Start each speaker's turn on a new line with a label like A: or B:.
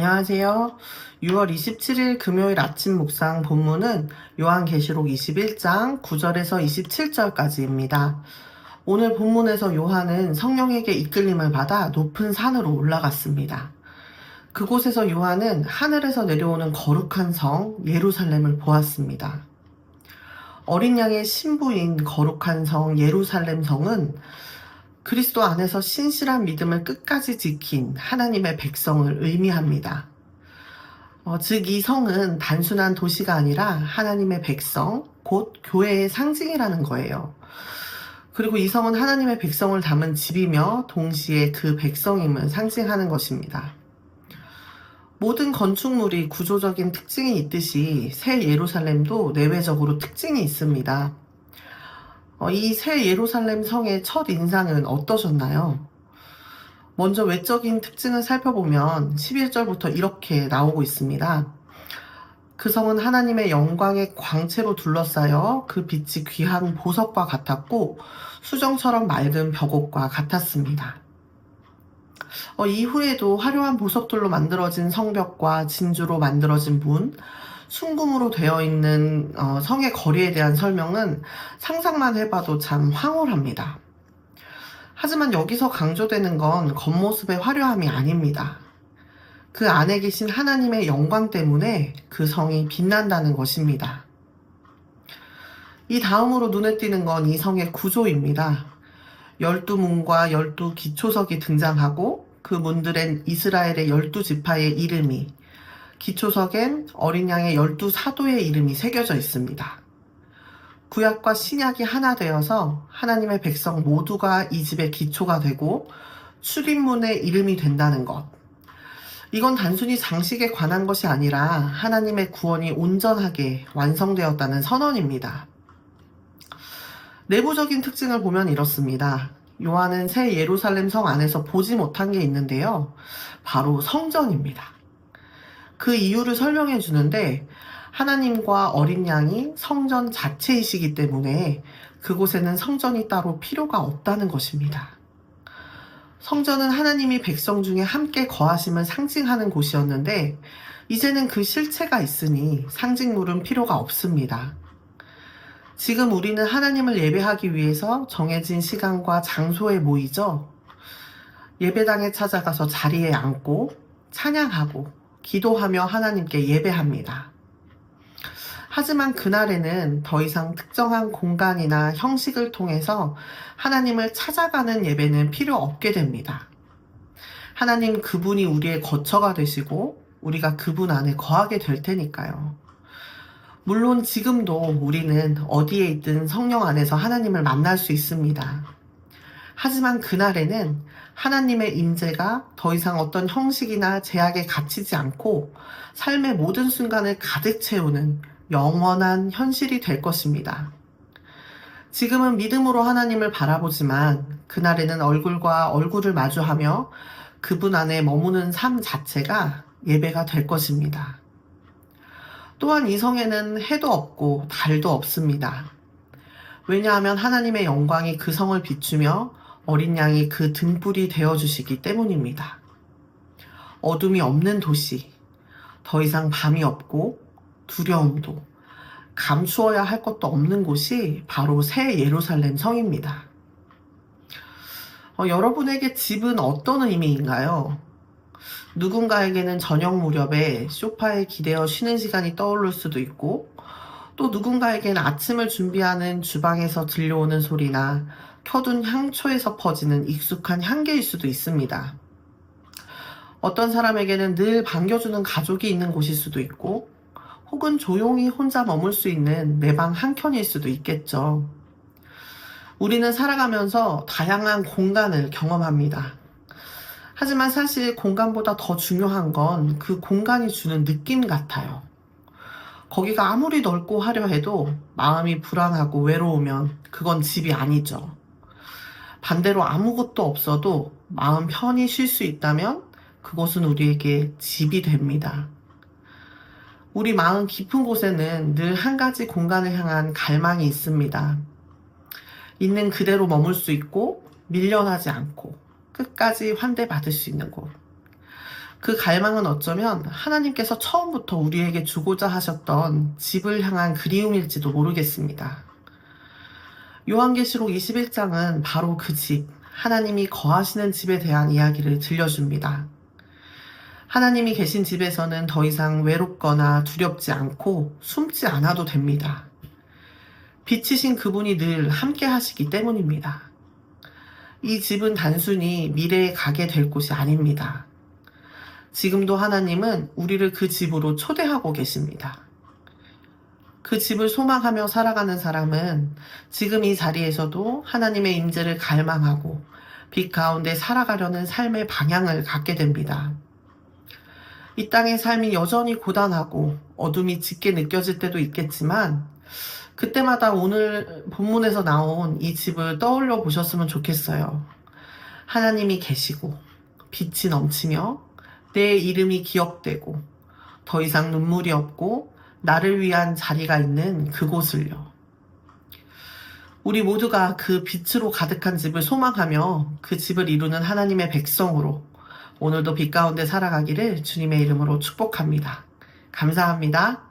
A: 안녕하세요. 6월 27일 금요일 아침 묵상 본문은 요한계시록 21장 9절에서 27절까지입니다. 오늘 본문에서 요한은 성령에게 이끌림을 받아 높은 산으로 올라갔습니다. 그곳에서 요한은 하늘에서 내려오는 거룩한 성 예루살렘을 보았습니다. 어린 양의 신부인 거룩한 성 예루살렘 성은 그리스도 안에서 신실한 믿음을 끝까지 지킨 하나님의 백성을 의미합니다. 즉, 이 성은 단순한 도시가 아니라 하나님의 백성, 곧 교회의 상징이라는 거예요. 그리고 이 성은 하나님의 백성을 담은 집이며 동시에 그 백성임을 상징하는 것입니다. 모든 건축물이 구조적인 특징이 있듯이 새 예루살렘도 내외적으로 특징이 있습니다. 이 새 예루살렘 성의 첫 인상은 어떠셨나요? 먼저 외적인 특징을 살펴보면 11절부터 이렇게 나오고 있습니다. 그 성은 하나님의 영광의 광채로 둘러싸여 그 빛이 귀한 보석과 같았고 수정처럼 맑은 벽옥과 같았습니다. 이후에도 화려한 보석들로 만들어진 성벽과 진주로 만들어진 문, 순금으로 되어 있는 성의 거리에 대한 설명은 상상만 해봐도 참 황홀합니다. 하지만 여기서 강조되는 건 겉모습의 화려함이 아닙니다. 그 안에 계신 하나님의 영광 때문에 그 성이 빛난다는 것입니다. 이 다음으로 눈에 띄는 건 이 성의 구조입니다. 12문과 12기초석이 등장하고 그 문들엔 이스라엘의 12지파의 이름이, 기초석엔 어린 양의 12사도의 이름이 새겨져 있습니다. 구약과 신약이 하나 되어서 하나님의 백성 모두가 이 집의 기초가 되고 출입문의 이름이 된다는 것. 이건 단순히 장식에 관한 것이 아니라 하나님의 구원이 온전하게 완성되었다는 선언입니다. 내부적인 특징을 보면 이렇습니다. 요한은 새 예루살렘 성 안에서 보지 못한 게 있는데요. 바로 성전입니다. 그 이유를 설명해 주는데 하나님과 어린 양이 성전 자체이시기 때문에 그곳에는 성전이 따로 필요가 없다는 것입니다. 성전은 하나님이 백성 중에 함께 거하심을 상징하는 곳이었는데 이제는 그 실체가 있으니 상징물은 필요가 없습니다. 지금 우리는 하나님을 예배하기 위해서 정해진 시간과 장소에 모이죠. 예배당에 찾아가서 자리에 앉고 찬양하고 기도하며 하나님께 예배합니다. 하지만 그날에는 더 이상 특정한 공간이나 형식을 통해서 하나님을 찾아가는 예배는 필요 없게 됩니다. 하나님 그분이 우리의 거처가 되시고 우리가 그분 안에 거하게 될 테니까요. 물론 지금도 우리는 어디에 있든 성령 안에서 하나님을 만날 수 있습니다. 하지만 그날에는 하나님의 임재가 더 이상 어떤 형식이나 제약에 갇히지 않고 삶의 모든 순간을 가득 채우는 영원한 현실이 될 것입니다. 지금은 믿음으로 하나님을 바라보지만 그날에는 얼굴과 얼굴을 마주하며 그분 안에 머무는 삶 자체가 예배가 될 것입니다. 또한 이 성에는 해도 없고 달도 없습니다. 왜냐하면 하나님의 영광이 그 성을 비추며 어린 양이 그 등불이 되어주시기 때문입니다. 어둠이 없는 도시, 더 이상 밤이 없고 두려움도, 감추어야 할 것도 없는 곳이 바로 새 예루살렘 성입니다. 여러분에게 집은 어떤 의미인가요? 누군가에게는 저녁 무렵에 소파에 기대어 쉬는 시간이 떠오를 수도 있고, 또 누군가에게는 아침을 준비하는 주방에서 들려오는 소리나 켜둔 향초에서 퍼지는 익숙한 향기일 수도 있습니다. 어떤 사람에게는 늘 반겨주는 가족이 있는 곳일 수도 있고, 혹은 조용히 혼자 머물 수 있는 내 방 한켠일 수도 있겠죠. 우리는 살아가면서 다양한 공간을 경험합니다. 하지만 사실 공간보다 더 중요한 건 그 공간이 주는 느낌 같아요. 거기가 아무리 넓고 화려해도 마음이 불안하고 외로우면 그건 집이 아니죠. 반대로 아무것도 없어도 마음 편히 쉴 수 있다면 그곳은 우리에게 집이 됩니다. 우리 마음 깊은 곳에는 늘 한 가지 공간을 향한 갈망이 있습니다. 있는 그대로 머물 수 있고 밀려나지 않고 끝까지 환대받을 수 있는 곳. 그 갈망은 어쩌면 하나님께서 처음부터 우리에게 주고자 하셨던 집을 향한 그리움일지도 모르겠습니다. 요한계시록 21장은 바로 그 집, 하나님이 거하시는 집에 대한 이야기를 들려줍니다. 하나님이 계신 집에서는 더 이상 외롭거나 두렵지 않고 숨지 않아도 됩니다. 빛이신 그분이 늘 함께 하시기 때문입니다. 이 집은 단순히 미래에 가게 될 곳이 아닙니다. 지금도 하나님은 우리를 그 집으로 초대하고 계십니다. 그 집을 소망하며 살아가는 사람은 지금 이 자리에서도 하나님의 임재를 갈망하고 빛 가운데 살아가려는 삶의 방향을 갖게 됩니다. 이 땅의 삶이 여전히 고단하고 어둠이 짙게 느껴질 때도 있겠지만 그때마다 오늘 본문에서 나온 이 집을 떠올려 보셨으면 좋겠어요. 하나님이 계시고 빛이 넘치며 내 이름이 기억되고 더 이상 눈물이 없고 나를 위한 자리가 있는 그곳을요. 우리 모두가 그 빛으로 가득한 집을 소망하며 그 집을 이루는 하나님의 백성으로 오늘도 빛 가운데 살아가기를 주님의 이름으로 축복합니다. 감사합니다.